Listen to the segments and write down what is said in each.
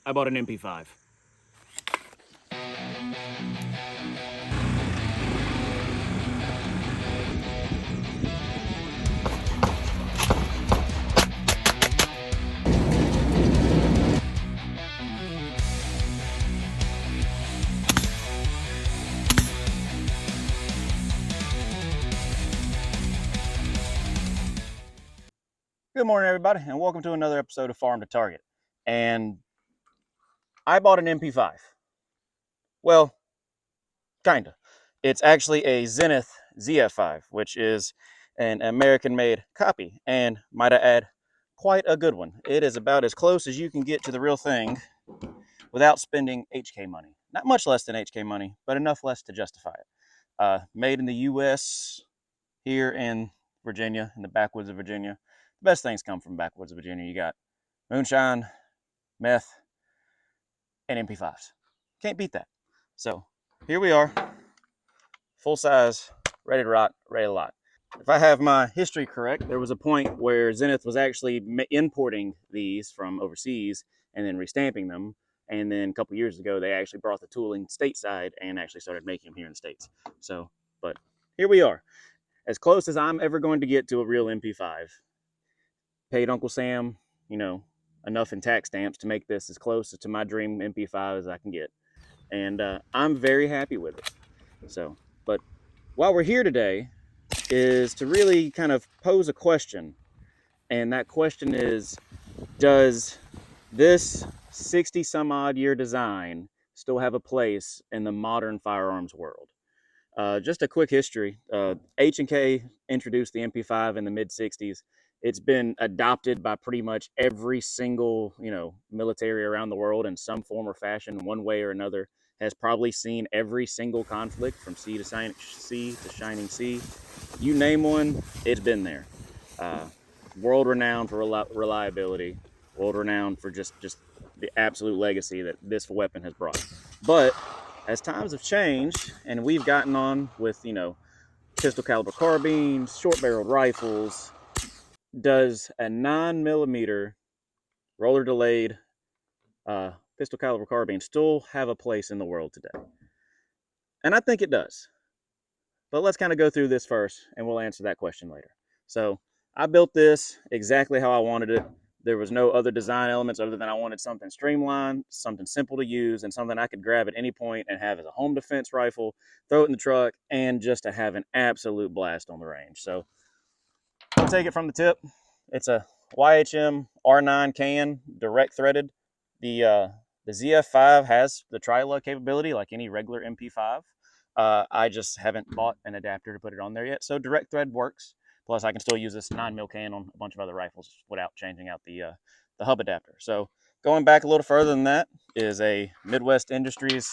I bought an MP5. Good morning, everybody, and welcome to another episode of Farm to Target. And I bought an MP5. Well, kinda. It's actually a Zenith ZF-5, which is an American-made copy, and might I add, quite a good one. It is about as close as you can get to the real thing without spending HK money. Not much less than HK money, but enough less to justify it. Made in the U.S. here in Virginia, in the backwoods of Virginia. The best things come from backwoods of Virginia. You got moonshine, meth, and MP5s. Can't beat that. So here we are, full size, ready to rock, ready to lock. If I have my history correct, there was a point where Zenith was actually importing these from overseas and then restamping them. And then a couple years ago, they actually brought the tooling stateside and actually started making them here in the States. So, but here we are, as close as I'm ever going to get to a real MP5. Paid Uncle Sam, enough in tax stamps to make this as close to my dream MP5 as I can get. And I'm very happy with it. So, but while we're here today is to really kind of pose a question. And that question is, does this 60 some odd year design still have a place in the modern firearms world? Just a quick history. H&K introduced the MP5 in the mid 60s. It's been adopted by pretty much every single, military around the world in some form or fashion, one way or another. Has probably seen every single conflict from sea to shining sea. You name one, it's been there. World renowned for reliability, world renowned for just the absolute legacy that this weapon has brought. But as times have changed and we've gotten on with, pistol caliber carbines, short barreled rifles, does a 9mm roller delayed pistol caliber carbine still have a place in the world today? And I think it does. But let's kind of go through this first and we'll answer that question later. So I built this exactly how I wanted it. There was no other design elements other than I wanted something streamlined, something simple to use, and something I could grab at any point and have as a home defense rifle, throw it in the truck, and just to have an absolute blast on the range. So I'll take it from the tip. It's a YHM R9 can, direct threaded. The ZF-5 has the tri-lug capability like any regular MP5. I just haven't bought an adapter to put it on there yet. So direct thread works. Plus, I can still use this 9mm can on a bunch of other rifles without changing out the hub adapter. So going back a little further than that is a Midwest Industries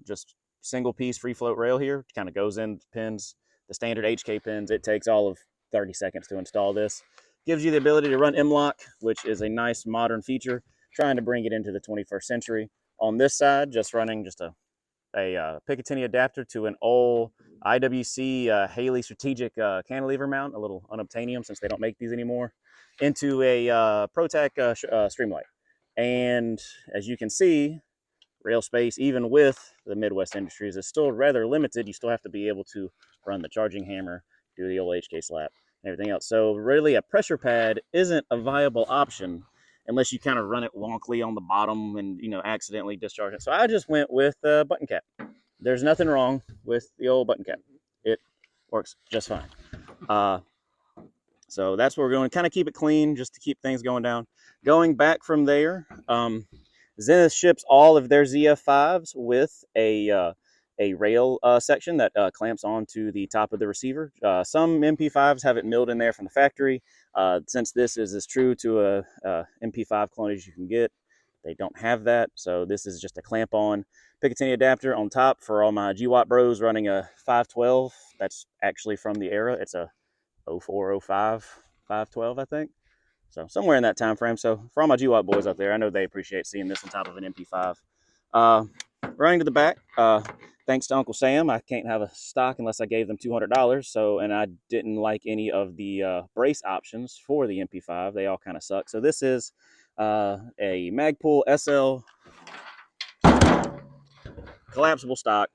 just single piece free float rail here. It kind of goes in pins, the standard HK pins. It takes all of 30 seconds to install this. Gives you the ability to run M-LOK, which is a nice modern feature, trying to bring it into the 21st century. On this side, just running just a Picatinny adapter to an old IWC Haley strategic cantilever mount, a little unobtainium since they don't make these anymore, into a ProTac Streamlight. And as you can see, rail space, even with the Midwest Industries, is still rather limited. You still have to be able to run the charging hammer, do the old HK slap, and everything else. So really a pressure pad isn't a viable option unless you kind of run it wonkily on the bottom and, accidentally discharge it. So I just went with a button cap. There's nothing wrong with the old button cap. It works just fine. So that's where we're going to kind of keep it clean just to keep things going down. Going back from there, Zenith ships all of their ZF-5s with a rail section that clamps onto the top of the receiver. Some MP5s have it milled in there from the factory. Since this is as true to a MP5 clone as you can get, they don't have that. So this is just a clamp-on Picatinny adapter on top for all my GWAT bros running a 512. That's actually from the era. It's a 0405 512, I think. So somewhere in that time frame. So for all my GWAT boys out there, I know they appreciate seeing this on top of an MP5. Running to the back, thanks to Uncle Sam, I can't have a stock unless I gave them $200. So, and I didn't like any of the brace options for the MP5. They all kind of suck. So this is a Magpul SL collapsible stock,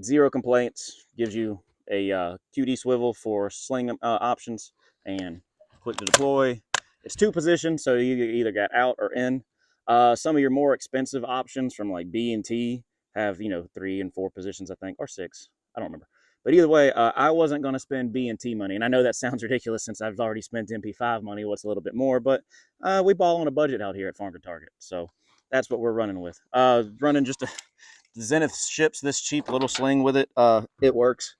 0 complaints, gives you a QD swivel for sling options, and quick to deploy. It's 2 positions, so you either got out or in. Some of your more expensive options from like B and T have 3 and 4 positions, I think, or 6. I don't remember. But either way, I wasn't going to spend B and T money, and I know that sounds ridiculous since I've already spent MP5 money. What's a little bit more, but we ball on a budget out here at Farm to Target, so that's what we're running with. Running just a Zenith ships this cheap little sling with it. It works.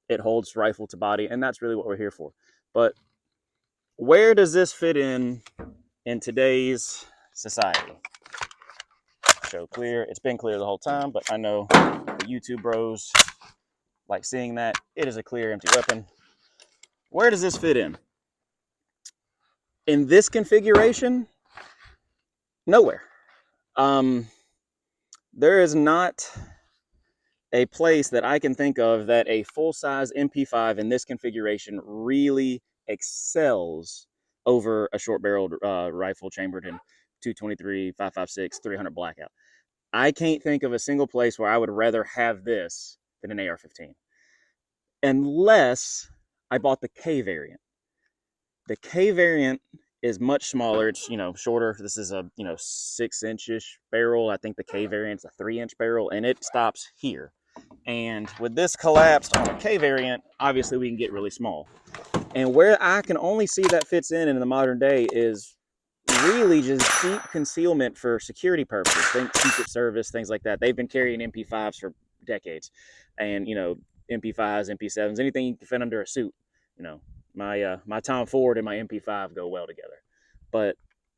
It holds rifle to body, and that's really what we're here for. But where does this fit in today's society? Show clear. It's been clear the whole time, but I know the YouTube bros like seeing that. It is a clear empty weapon. Where does this fit in? In this configuration, nowhere. There is not a place that I can think of that a full-size MP5 in this configuration really excels over a short-barreled rifle chambered in 223, 5.56, 300 blackout. I can't think of a single place where I would rather have this than an AR-15, unless I bought the K variant. The K variant is much smaller. It's shorter. This is a 6-inch-ish barrel. I think the K variant's a 3-inch barrel, and it stops here. And with this collapsed on a K variant, obviously we can get really small. And where I can only see that fits in the modern day is really just deep concealment for security purposes, think Secret Service, things like that. They've been carrying MP5s for decades, and MP5s, MP7s, anything you can fit under a suit. My Tom Ford and my MP5 go well together. But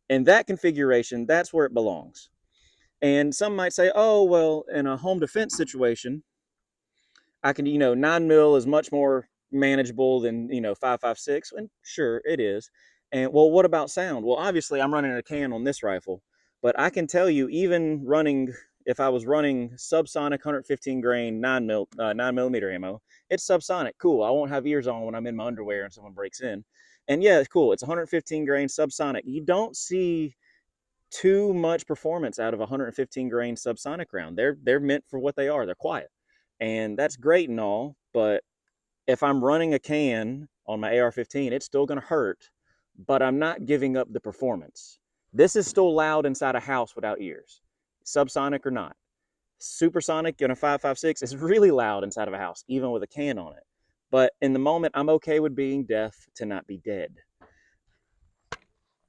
in that configuration, that's where it belongs. And some might say, oh, well, in a home defense situation, I can, 9mm is much more manageable than, 5.56. And sure, it is. And well, what about sound? Well, obviously, I'm running a can on this rifle, but I can tell you, even running, if I was running subsonic 115 grain 9mm ammo, it's subsonic. Cool. I won't have ears on when I'm in my underwear and someone breaks in. And yeah, it's cool. It's 115 grain subsonic. You don't see too much performance out of a 115 grain subsonic round. They're meant for what they are. They're quiet, and that's great and all. But if I'm running a can on my AR-15, it's still going to hurt, but I'm not giving up the performance. This is still loud inside a house without ears, subsonic or not. Supersonic in a 5.56 is really loud inside of a house, even with a can on it. But in the moment, I'm okay with being deaf to not be dead.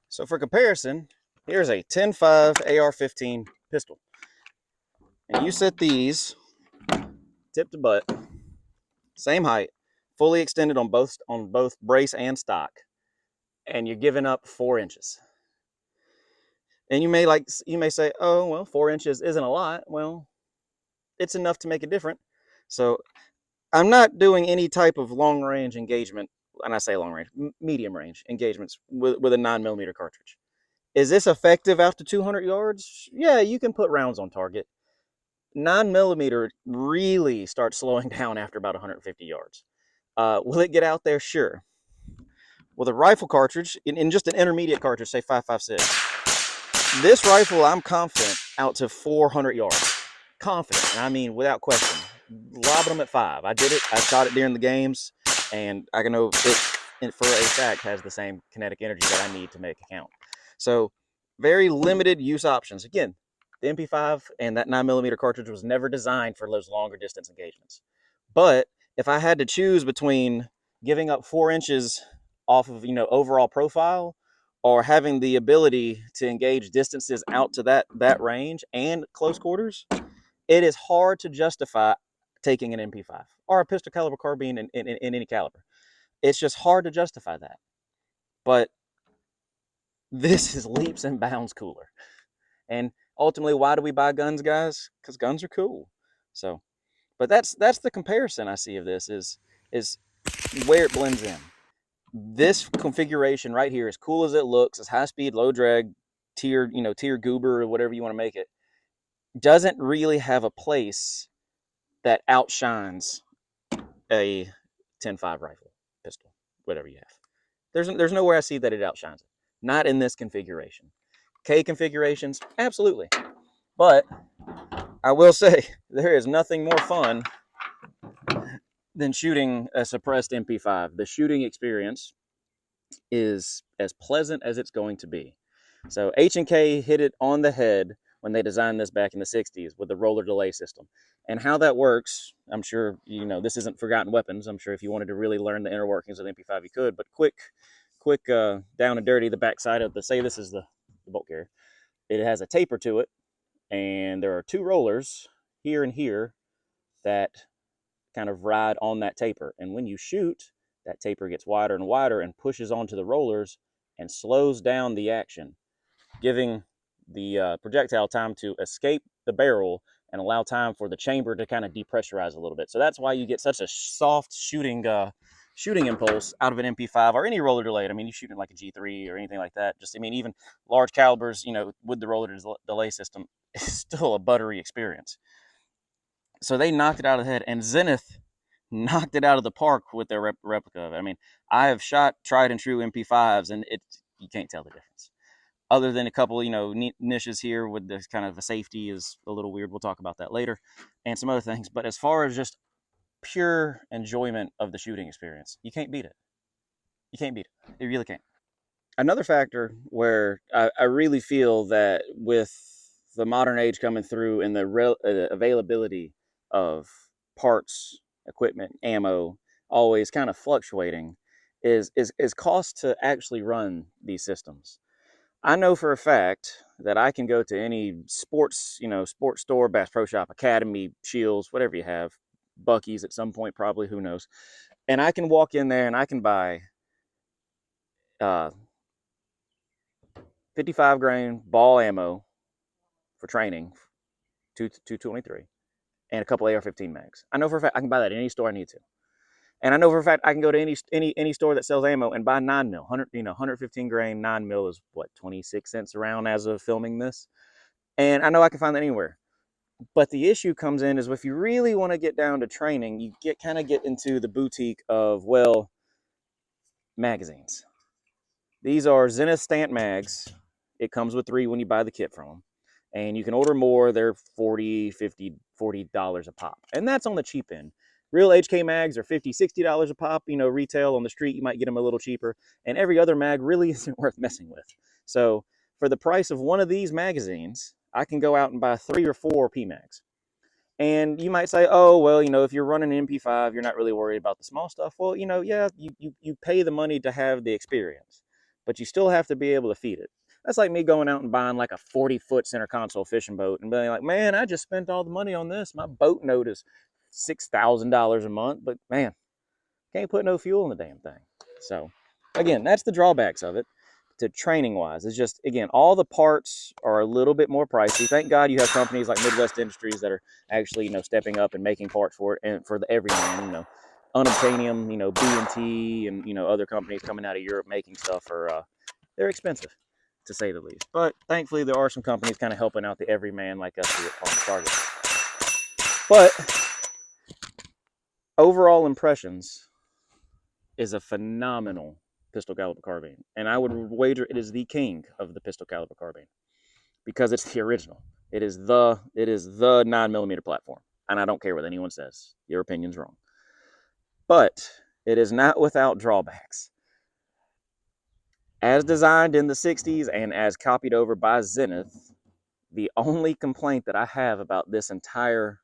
So for comparison, here's a 10.5 AR-15 pistol. And you set these tip to butt, same height, fully extended on both brace and stock, and you're giving up 4 inches. And you may say, oh, well, 4 inches isn't a lot. Well, it's enough to make it different. So I'm not doing any type of long-range engagement, and I say long-range, medium-range engagements with a 9mm cartridge. Is this effective out to 200 yards? Yeah, you can put rounds on target. 9mm really starts slowing down after about 150 yards. Will it get out there? Sure. With a rifle cartridge, in just an intermediate cartridge, say 5.56, this rifle, I'm confident out to 400 yards. Confident, and I mean without question. Lobbing them at 5. I did it. I shot it during the games, and I can know it for a fact has the same kinetic energy that I need to make a count. So very limited use options. Again, the MP5 and that 9mm cartridge was never designed for those longer distance engagements. But if I had to choose between giving up 4 inches off of overall profile, or having the ability to engage distances out to that range and close quarters, it is hard to justify taking an MP5 or a pistol caliber carbine in any caliber. It's just hard to justify that. But this is leaps and bounds cooler. And ultimately, why do we buy guns, guys? Because guns are cool. So, but that's the comparison I see of this is where it blends in. This configuration right here, as cool as it looks, as high speed, low drag, tier goober, or whatever you want to make it, doesn't really have a place that outshines a 10.5 rifle, pistol, whatever you have. There's nowhere I see that it outshines it. Not in this configuration. K configurations, absolutely. But I will say, there is nothing more fun than shooting a suppressed MP5. The shooting experience is as pleasant as it's going to be. So H&K hit it on the head when they designed this back in the 60s with the roller delay system. And how that works, I'm sure, you know, this isn't forgotten weapons. I'm sure if you wanted to really learn the inner workings of the MP5, you could. But quick down and dirty, the backside of the, say this is the bolt carrier. It has a taper to it, and there are two rollers here and here that kind of ride on that taper. And when you shoot, that taper gets wider and wider and pushes onto the rollers and slows down the action, giving the projectile time to escape the barrel and allow time for the chamber to kind of depressurize a little bit. So that's why you get such a soft shooting impulse out of an MP5 or any roller delay. I mean, you shoot it like a G3 or anything like that. Just, I mean, even large calibers, you know, with the roller delay system, it's still a buttery experience. So they knocked it out of the head, and Zenith knocked it out of the park with their replica of it. I mean, I have shot tried and true MP5s, and you can't tell the difference. Other than a couple, you know, niches here with this kind of a safety is a little weird. We'll talk about that later, and some other things. But as far as just pure enjoyment of the shooting experience, you can't beat it. You can't beat it. You really can't. Another factor where I really feel that with the modern age coming through and the availability of parts, equipment, ammo, always kind of fluctuating, is cost to actually run these systems. I know for a fact that I can go to any sports store, Bass Pro Shop, Academy, Shields, whatever you have, Bucky's at some point probably, who knows, and I can walk in there and I can buy 55 grain ball ammo for training, 223, and a couple AR-15 mags. I know for a fact I can buy that at any store I need to. And I know for a fact I can go to any store that sells ammo and buy 9mm. 115 grain 9mm is what, 26 cents around as of filming this. And I know I can find that anywhere. But the issue comes in is if you really want to get down to training, you kind of get into the boutique of, well, magazines. These are Zenith Stant mags. It comes with 3 when you buy the kit from them. And you can order more. They're $40, $50, $40 a pop. And that's on the cheap end. Real HK mags are $50, $60 a pop. You know, retail on the street, you might get them a little cheaper. And every other mag really isn't worth messing with. So for the price of one of these magazines, I can go out and buy 3 or 4 PMags. And you might say, oh, well, you know, if you're running an MP5, you're not really worried about the small stuff. Well, you know, yeah, you pay the money to have the experience, but you still have to be able to feed it. That's like me going out and buying like a 40-foot center console fishing boat and being like, man, I just spent all the money on this. My boat note is $6,000 a month, but man, can't put no fuel in the damn thing. So again, that's the drawbacks of it to training wise. It's just, again, all the parts are a little bit more pricey. Thank God you have companies like Midwest Industries that are actually, you know, stepping up and making parts for it, and for the everyman, you know, Unobtainium, you know, B&T, and, you know, other companies coming out of Europe making stuff are, they're expensive, to say the least. But thankfully, there are some companies kind of helping out the everyman like us here at Farm to Target. But overall impressions is a phenomenal pistol caliber carbine, and I would wager it is the king of the pistol caliber carbine because it's the original. It is the 9mm platform, and I don't care what anyone says. Your opinion's wrong. But it is not without drawbacks. As designed in the 60s and as copied over by Zenith, the only complaint that I have about this entire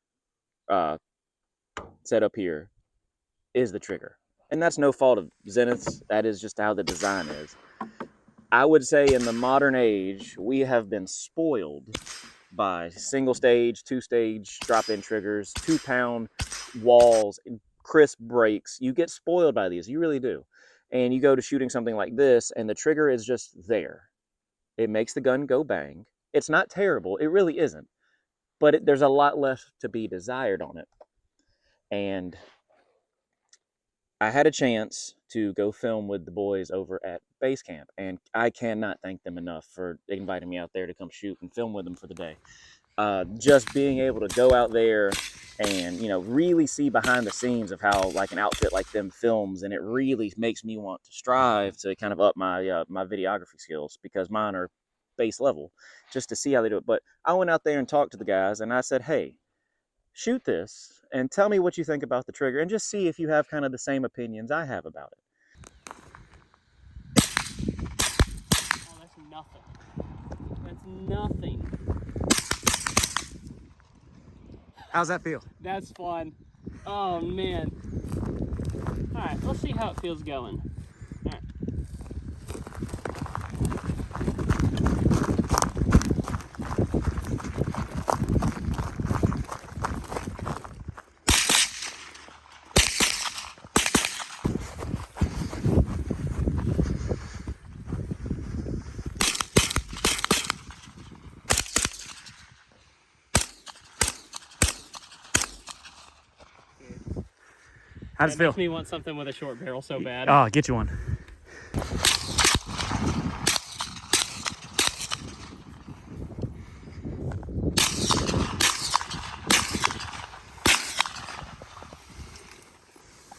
setup here is the trigger. And that's no fault of Zenith's. That is just how the design is. I would say in the modern age, we have been spoiled by single stage, 2-stage drop-in triggers, 2-pound walls, crisp brakes. You get spoiled by these. You really do. And you go to shooting something like this, and the trigger is just there. It makes the gun go bang. It's not terrible. It really isn't. But there's a lot left to be desired on it. And I had a chance to go film with the boys over at Basecamp, and I cannot thank them enough for inviting me out there to come shoot and film with them for the day. just being able to go out there and, you know, really see behind the scenes of how like an outfit like them films, and it really makes me want to strive to kind of up my my videography skills, because mine are base level, just to see how they do it. But I went out there and talked to the guys, and I said, hey, shoot this and tell me what you think about the trigger, and just see if you have kind of the same opinions I have about it. Oh, that's nothing. That's nothing. How's that feel? That's fun. Oh man. All right, let's see how it feels going. All right. How does it feel? Makes me want something with a short barrel so bad. Oh, get you one.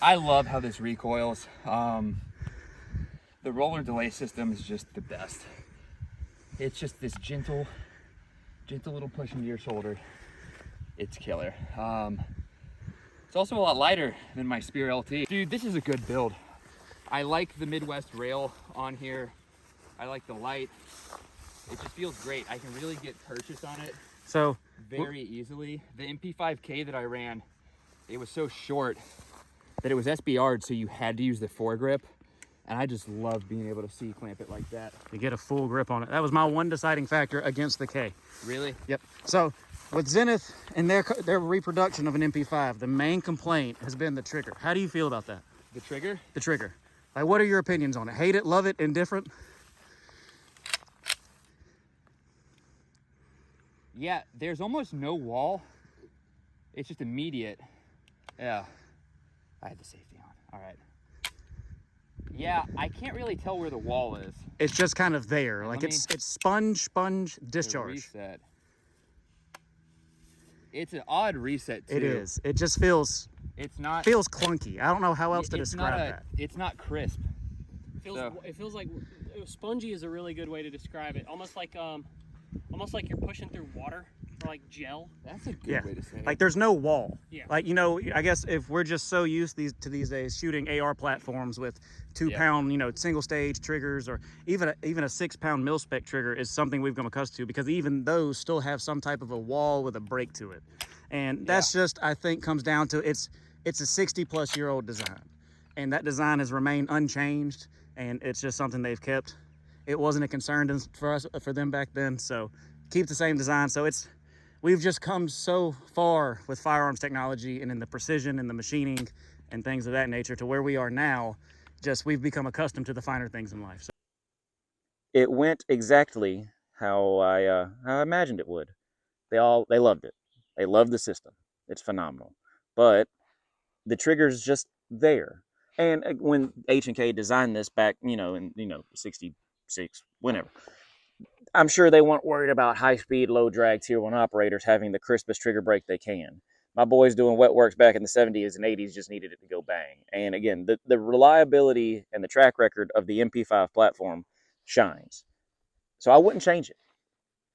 I love how this recoils. The roller delay system is just the best. It's just this gentle little push into your shoulder. It's killer. It's also a lot lighter than my Spear LT. Dude, this is a good build. I like the Midwest rail on here. I like the light. It just feels great. I can really get purchase on it So very easily. The MP5K that I ran, it was so short that it was SBR'd, so you had to use the foregrip. And I just love being able to C-clamp it like that. you get a full grip on it. That was my one deciding factor against the K. Really? Yep. So with Zenith and their reproduction of an MP5, the main complaint has been the trigger. How do you feel about that? The trigger? The trigger. Like, what are your opinions on it? Hate it, love it, indifferent? Yeah, there's almost no wall. It's just immediate. Yeah. I had the safety on. All right. Yeah, I can't really tell where the wall is. It's just kind of there. Like it's sponge discharge. Reset. It's an odd reset too. It is. It just feels clunky. I don't know how else to describe that. It's not crisp. It feels like spongy is a really good way to describe it. Almost like you're pushing through water, or like gel. That's a good way to say it. Like there's no wall. Yeah. Like, you know, I guess if we're just so used to these days shooting AR platforms with 2-pound, you know, single stage triggers, or even a 6-pound mil-spec trigger is something we've become accustomed to, because even those still have some type of a wall with a break to it. And that's just, I think, comes down to it's a 60-plus-year-old design. And that design has remained unchanged, and it's just something they've kept. It wasn't a concern for them back then, so keep the same design. So we've just come so far with firearms technology and in the precision and the machining and things of that nature to where we are now. Just we've become accustomed to the finer things in life. So It went exactly how I imagined it would. They loved it. They loved the system. It's phenomenal. But the trigger's just there. And when H&K designed this back, in 66, whenever, I'm sure they weren't worried about high-speed, low-drag Tier 1 operators having the crispest trigger break they can. My boys doing wet works back in the 70s and 80s just needed it to go bang. And again, the reliability and the track record of the MP5 platform shines. So I wouldn't change it.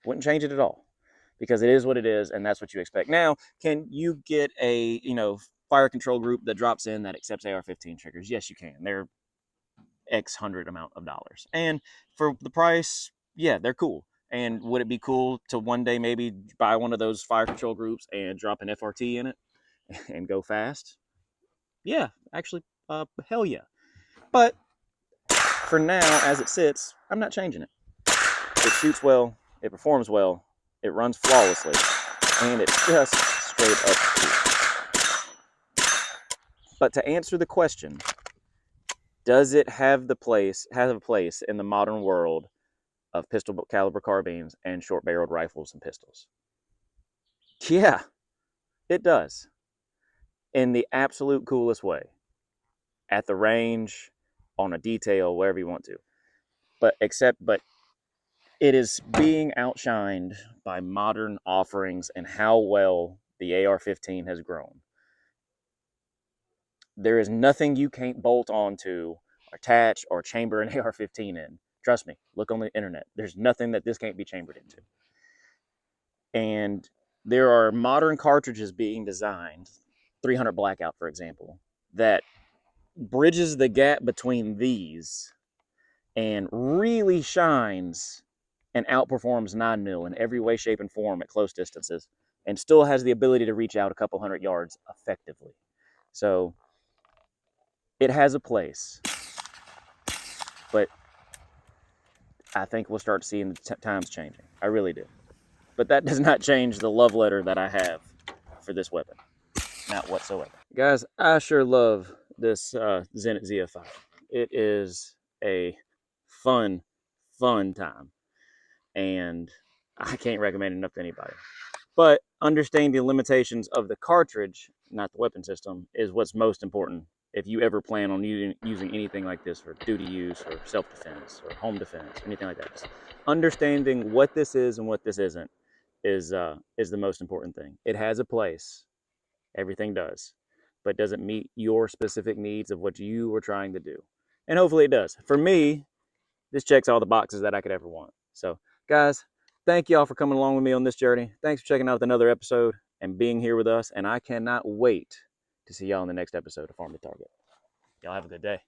Wouldn't change it at all, because it is what it is, and that's what you expect. Now, can you get a, fire control group that drops in that accepts AR-15 triggers? Yes, you can. They're X hundred amount of dollars. And for the price, yeah, they're cool. And would it be cool to one day maybe buy one of those fire control groups and drop an FRT in it and go fast? Yeah, actually, hell yeah. But for now, as it sits, I'm not changing it. It shoots well, it performs well, it runs flawlessly, and it's just straight up cool. But to answer the question, does it have a place in the modern world of pistol caliber carbines and short barreled rifles and pistols? Yeah, it does. In the absolute coolest way. At the range, on a detail, wherever you want to. But it is being outshined by modern offerings and how well the AR-15 has grown. There is nothing you can't bolt onto, attach, or chamber an AR-15 in. Trust me, look on the internet. There's nothing that this can't be chambered into. And there are modern cartridges being designed, 300 Blackout, for example, that bridges the gap between these and really shines and outperforms 9mm in every way, shape, and form at close distances, and still has the ability to reach out a couple hundred yards effectively. So it has a place, but I think we'll start seeing the times changing. I really do. But that does not change the love letter that I have for this weapon. Not whatsoever. Guys, I sure love this Zenith ZF-5. It is a fun time. And I can't recommend it enough to anybody. But understanding the limitations of the cartridge, not the weapon system, is what's most important if you ever plan on using anything like this for duty use or self-defense or home defense, or anything like that. Just understanding what this is and what this isn't is the most important thing. It has a place. Everything does. But does it meet your specific needs of what you were trying to do? And hopefully it does. For me, this checks all the boxes that I could ever want. So, guys, thank y'all for coming along with me on this journey. Thanks for checking out another episode and being here with us. And I cannot wait to see y'all in the next episode of Farm to Target. Y'all have a good day.